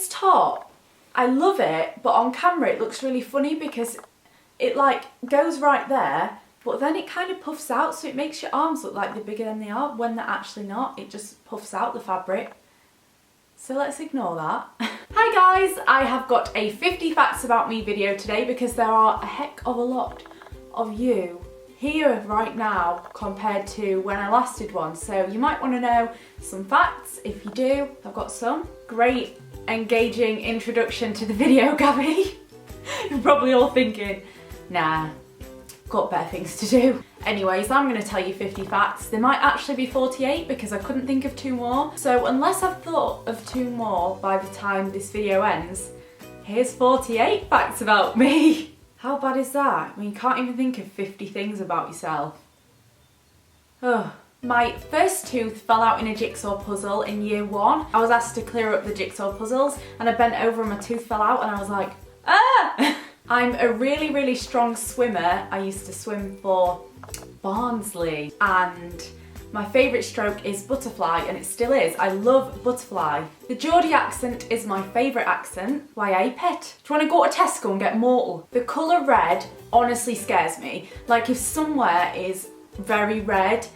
This top, I love it, but on camera it looks really funny because it like goes right there, but then it kind of puffs out, so it makes your arms look like they're bigger than they are when they're actually not. It just puffs out the fabric. So let's ignore that. Hi guys, I have got a 50 facts about me video today because there are a heck of a lot of you here right now compared to when I last did one. So you might want to know some facts. If you do, I've got some. Great, engaging introduction to the video, Gabby. You're probably all thinking, nah, got better things to do. Anyways, I'm going to tell you 50 facts. There might actually be 48 because I couldn't think of 2 more. So unless I've thought of 2 more by the time this video ends, here's 48 facts about me. How bad is that? I mean, you can't even think of 50 things about yourself. Ugh. My first tooth fell out in a jigsaw puzzle in year 1. I was asked to clear up the jigsaw puzzles and I bent over and my tooth fell out and I was like, ah! I'm a really, really strong swimmer. I used to swim for Barnsley and my favourite stroke is butterfly, and it still is. I love butterfly. The Geordie accent is my favourite accent. Why, hey pet, do you want to go to Tesco and get mortal? The colour red honestly scares me. Like if somewhere is very red,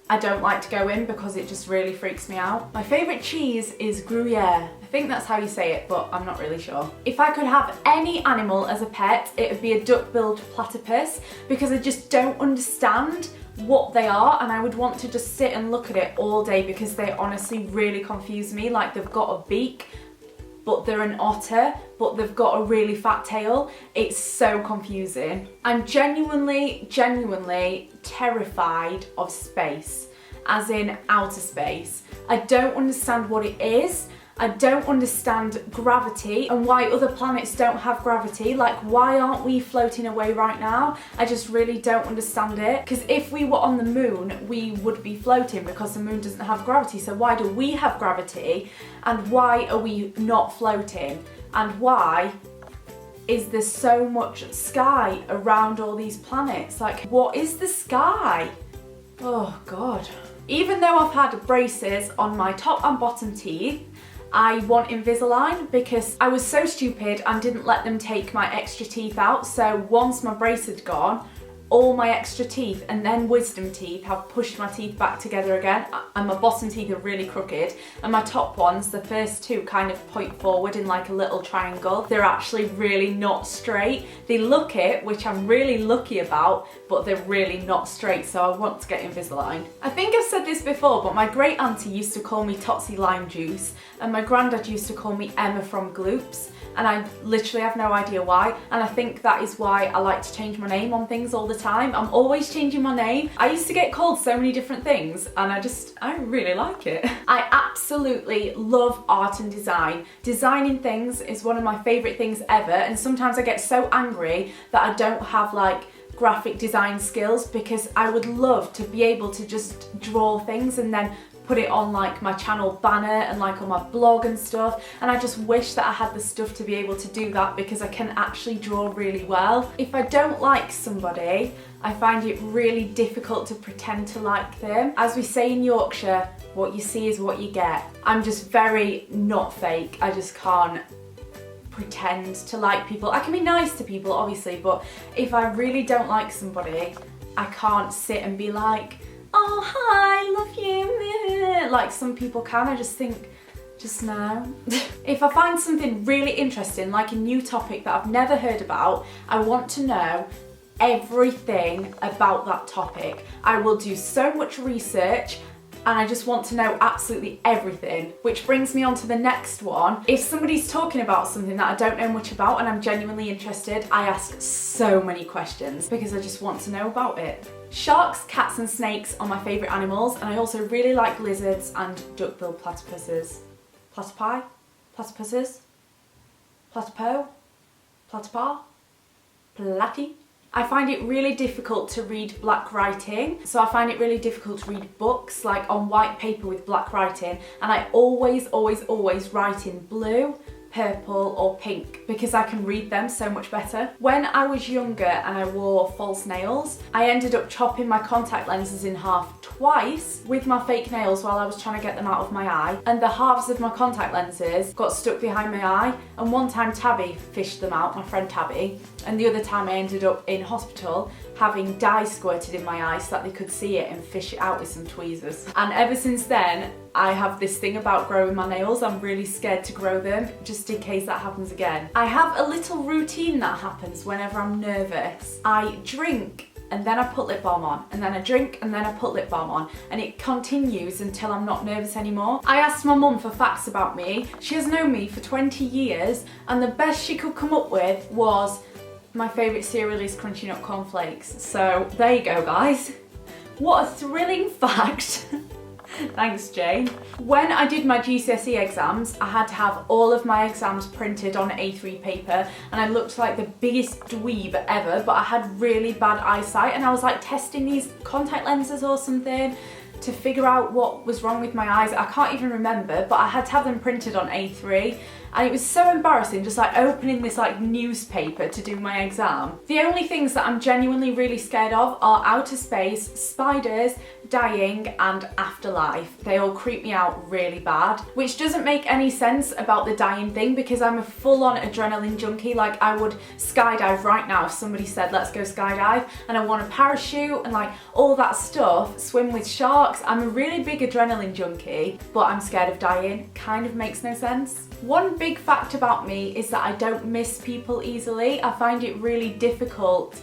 I don't like to go in because it just really freaks me out. My favourite cheese is Gruyere. I think that's how you say it, but I'm not really sure. If I could have any animal as a pet, it would be a duck-billed platypus because I just don't understand what they are, and I would want to just sit and look at it all day because they honestly really confuse me. Like they've got a beak, but they're an otter, but they've got a really fat tail. It's so confusing. I'm genuinely terrified of space, as in outer space. I don't understand what it is. I don't understand gravity and why other planets don't have gravity. Like, why aren't we floating away right now? I just really don't understand it. Because if we were on the moon, we would be floating because the moon doesn't have gravity. So why do we have gravity? And why are we not floating? And why is there so much sky around all these planets? Like, what is the sky? Oh God. Even though I've had braces on my top and bottom teeth, I want Invisalign because I was so stupid and didn't let them take my extra teeth out. So once my brace had gone, all my extra teeth and then wisdom teeth have pushed my teeth back together again, and my bottom teeth are really crooked, and my top ones, the first 2, kind of point forward in like a little triangle. They're actually really not straight. They look it, which I'm really lucky about, but they're really not straight, so I want to get Invisalign. I think I've said this before, but my great auntie used to call me Totsy Lime Juice, and my granddad used to call me Emma from Gloops, and I literally have no idea why, and I think that is why I like to change my name on things all the time. I'm always changing my name. I used to get called so many different things and I really like it. I absolutely love art and design. Designing things is one of my favourite things ever, and sometimes I get so angry that I don't have like graphic design skills because I would love to be able to just draw things and then put it on like my channel banner and like on my blog and stuff, and I just wish that I had the stuff to be able to do that because I can actually draw really well. If I don't like somebody, I find it really difficult to pretend to like them. As we say in Yorkshire, what you see is what you get. I'm just very not fake. I just can't pretend to like people. I can be nice to people obviously, but if I really don't like somebody, I can't sit and be like, oh hi, love you, like some people can. I just think, just no. If I find something really interesting, like a new topic that I've never heard about, I want to know everything about that topic. I will do so much research and I just want to know absolutely everything. Which brings me on to the next one. If somebody's talking about something that I don't know much about and I'm genuinely interested, I ask so many questions because I just want to know about it. Sharks, cats and snakes are my favourite animals, and I also really like lizards and duck-billed platypuses. Platypi? Platypuses? Platypo? Platypar? Platy? I find it really difficult to read black writing, so I find it really difficult to read books like on white paper with black writing, and I always write in blue purple or pink because I can read them so much better. When I was younger and I wore false nails, I ended up chopping my contact lenses in half twice with my fake nails while I was trying to get them out of my eye, and the halves of my contact lenses got stuck behind my eye, and one time Tabby fished them out, my friend Tabby, and the other time I ended up in hospital having dye squirted in my eye so that they could see it and fish it out with some tweezers. And ever since then, I have this thing about growing my nails. I'm really scared to grow them just in case that happens again. I have a little routine that happens whenever I'm nervous. I drink and then I put lip balm on, and then I drink and then I put lip balm on, and it continues until I'm not nervous anymore. I asked my mum for facts about me. She has known me for 20 years, and the best she could come up with was my favourite cereal is Crunchy Nut Cornflakes. So there you go, guys. What a thrilling fact. Thanks, Jane. When I did my GCSE exams, I had to have all of my exams printed on A3 paper, and I looked like the biggest dweeb ever, but I had really bad eyesight, and I was like testing these contact lenses or something to figure out what was wrong with my eyes. I can't even remember, but I had to have them printed on A3, and it was so embarrassing just like opening this like newspaper to do my exam. The only things that I'm genuinely really scared of are outer space, spiders, dying, and afterlife. They all creep me out really bad, which doesn't make any sense about the dying thing because I'm a full-on adrenaline junkie. Like, I would skydive right now if somebody said let's go skydive, and I want a parachute and like all that stuff, swim with sharks. I'm a really big adrenaline junkie, but I'm scared of dying. Kind of makes no sense. One big fact about me is that I don't miss people easily. I find it really difficult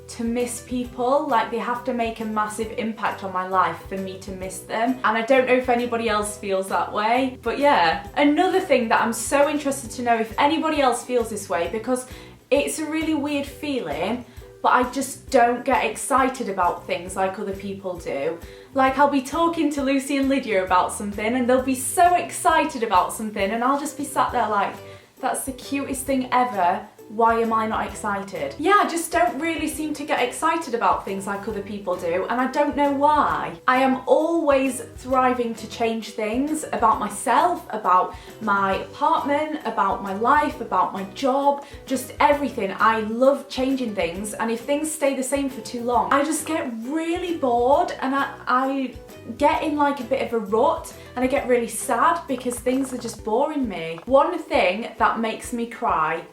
to miss people. Like, they have to make a massive impact on my life for me to miss them, and I don't know if anybody else feels that way. But yeah, another thing that I'm so interested to know if anybody else feels this way, because it's a really weird feeling, but I just don't get excited about things like other people do. Like, I'll be talking to Lucy and Lydia about something and they'll be so excited about something, and I'll just be sat there like, that's the cutest thing ever. Why am I not excited? Yeah, I just don't really seem to get excited about things like other people do, and I don't know why. I am always thriving to change things about myself, about my apartment, about my life, about my job, just everything. I love changing things, and if things stay the same for too long, I just get really bored, and I get in like a bit of a rut, and I get really sad because things are just boring me. One thing that makes me cry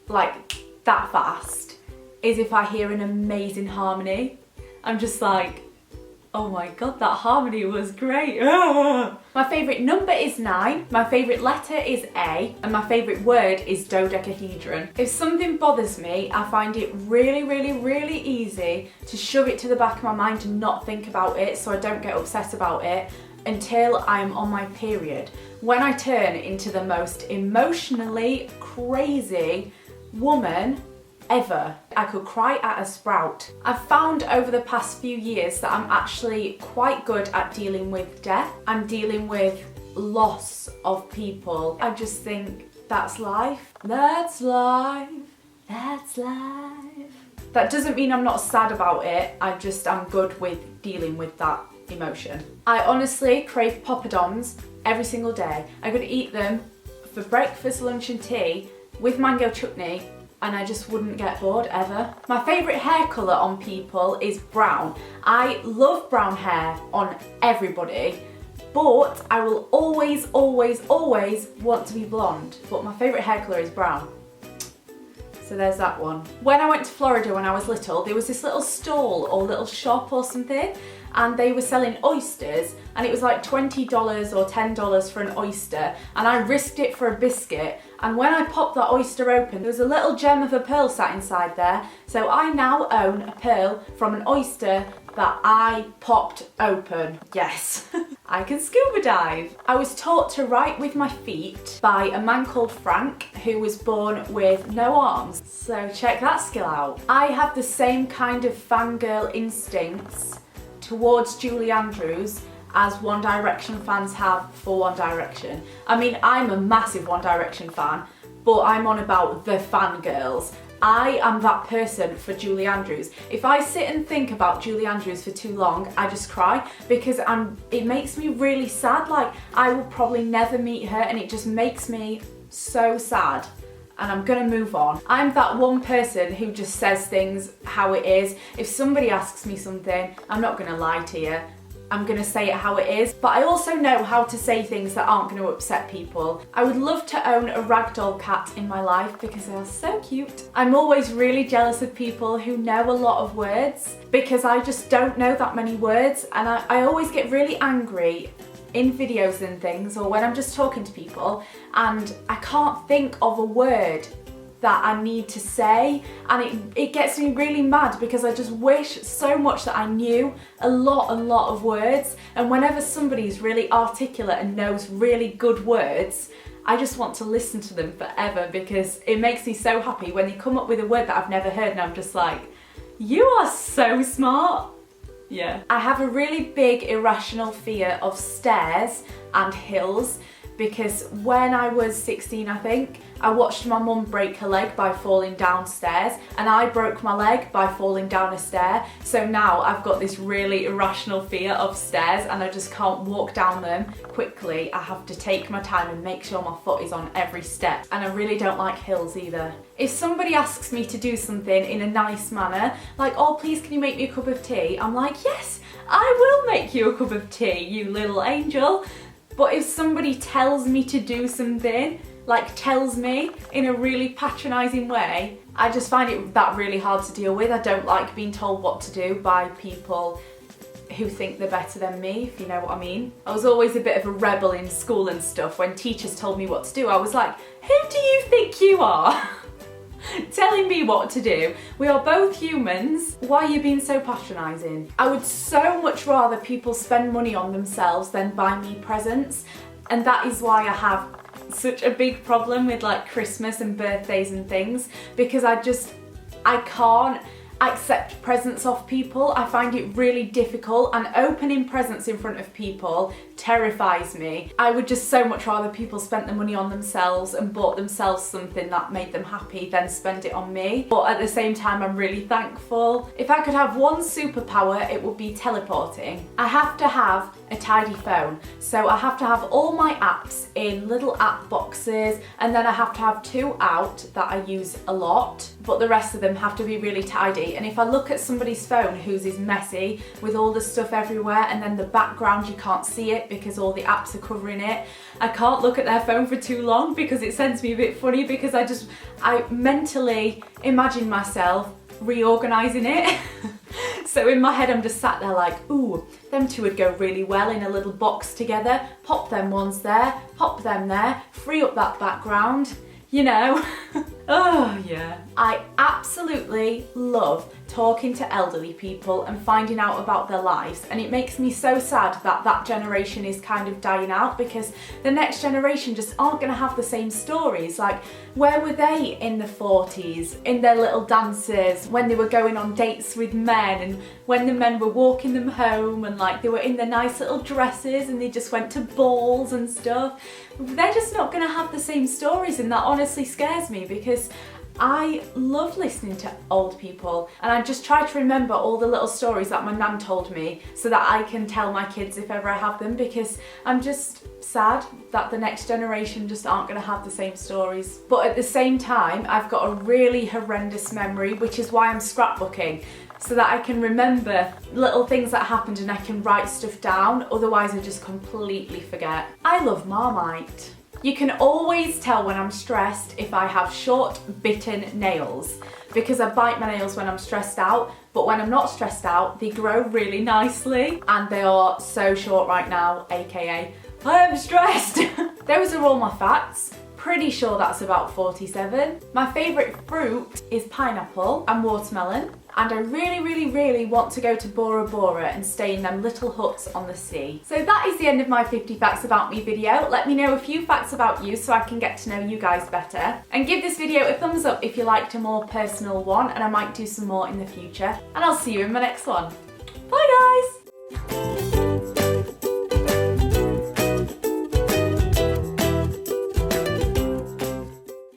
like that fast is if I hear an amazing harmony. I'm just like, oh my god, that harmony was great. My favourite number is 9, my favourite letter is A, and my favourite word is dodecahedron. If something bothers me, I find it really easy to shove it to the back of my mind and not think about it, so I don't get obsessed about it until I'm on my period, when I turn into the most emotionally crazy woman ever. I could cry at a sprout. I've found over the past few years that I'm actually quite good at dealing with death and dealing with loss of people. I just think that's life. That's life. That's life. That doesn't mean I'm not sad about it. I'm good with dealing with that emotion. I honestly crave poppadoms every single day. I could eat them for breakfast, lunch and tea with mango chutney, and I just wouldn't get bored ever. My favourite hair colour on people is brown. I love brown hair on everybody, but I will always want to be blonde. But my favourite hair colour is brown. So there's that one. When I went to Florida when I was little, there was this little stall or little shop or something, and they were selling oysters, and it was like $20 or $10 for an oyster, and I risked it for a biscuit, and when I popped that oyster open, there was a little gem of a pearl sat inside there, so I now own a pearl from an oyster that I popped open. Yes. I can scuba dive. I was taught to write with my feet by a man called Frank, who was born with no arms. So check that skill out. I have the same kind of fangirl instincts towards Julie Andrews as One Direction fans have for One Direction. I mean, I'm a massive One Direction fan, but I'm on about the fangirls. I am that person for Julie Andrews. If I sit and think about Julie Andrews for too long, I just cry because it makes me really sad. Like, I will probably never meet her, and it just makes me so sad and I'm gonna move on. I'm that one person who just says things how it is. If somebody asks me something, I'm not gonna lie to you. I'm gonna say it how it is, but I also know how to say things that aren't gonna upset people. I would love to own a ragdoll cat in my life because they are so cute. I'm always really jealous of people who know a lot of words because I just don't know that many words, and I always get really angry in videos and things, or when I'm just talking to people and I can't think of a word that I need to say, and it gets me really mad because I just wish so much that I knew a lot of words. And whenever somebody's really articulate and knows really good words, I just want to listen to them forever because it makes me so happy when they come up with a word that I've never heard and I'm just like, you are so smart. Yeah. I have a really big irrational fear of stairs and hills because when I was 16, I think, I watched my mum break her leg by falling downstairs, and I broke my leg by falling down a stair. So now I've got this really irrational fear of stairs and I just can't walk down them quickly. I have to take my time and make sure my foot is on every step. And I really don't like hills either. If somebody asks me to do something in a nice manner, like, oh, please can you make me a cup of tea? I'm like, yes, I will make you a cup of tea, you little angel. But if somebody tells me to do something, like tells me in a really patronising way, I just find it that really hard to deal with. I don't like being told what to do by people who think they're better than me, if you know what I mean. I was always a bit of a rebel in school and stuff. When teachers told me what to do, I was like, who do you think you are? Telling me what to do. We are both humans. Why are you being so patronising? I would so much rather people spend money on themselves than buy me presents, and that is why I have such a big problem with like Christmas and birthdays and things, because I can't accept presents off people. I find it really difficult, and opening presents in front of people terrifies me. I would just so much rather people spent the money on themselves and bought themselves something that made them happy than spend it on me. But at the same time, I'm really thankful. If I could have one superpower, it would be teleporting. I have to have a tidy phone, so I have to have all my apps in little app boxes, and then I have to have 2 out that I use a lot, but the rest of them have to be really tidy. And if I look at somebody's phone whose is messy with all the stuff everywhere, and then the background you can't see it because all the apps are covering it, I can't look at their phone for too long because it sends me a bit funny, because I mentally imagine myself reorganising it. So in my head I'm just sat there like, ooh, them two would go really well in a little box together. Pop them ones there, pop them there, free up that background, you know. Oh yeah. I absolutely love talking to elderly people and finding out about their lives, and it makes me so sad that that generation is kind of dying out, because the next generation just aren't going to have the same stories. Like, where were they in the 40s, in their little dances, when they were going on dates with men, and when the men were walking them home, and like they were in their nice little dresses and they just went to balls and stuff. They're just not going to have the same stories, and that honestly scares me, because I love listening to old people, and I just try to remember all the little stories that my nan told me so that I can tell my kids if ever I have them, because I'm just sad that the next generation just aren't going to have the same stories. But at the same time, I've got a really horrendous memory, which is why I'm scrapbooking, so that I can remember little things that happened and I can write stuff down, otherwise I just completely forget. I love Marmite. You can always tell when I'm stressed if I have short, bitten nails, because I bite my nails when I'm stressed out, but when I'm not stressed out, they grow really nicely, and they are so short right now, aka I'm stressed. Those are all my facts. Pretty sure that's about 47. My favourite fruit is pineapple and watermelon, and I really want to go to Bora Bora and stay in them little huts on the sea. So that is the end of my 50 facts about me video. Let me know a few facts about you so I can get to know you guys better. And give this video a thumbs up if you liked a more personal one, and I might do some more in the future. And I'll see you in my next one. Bye guys!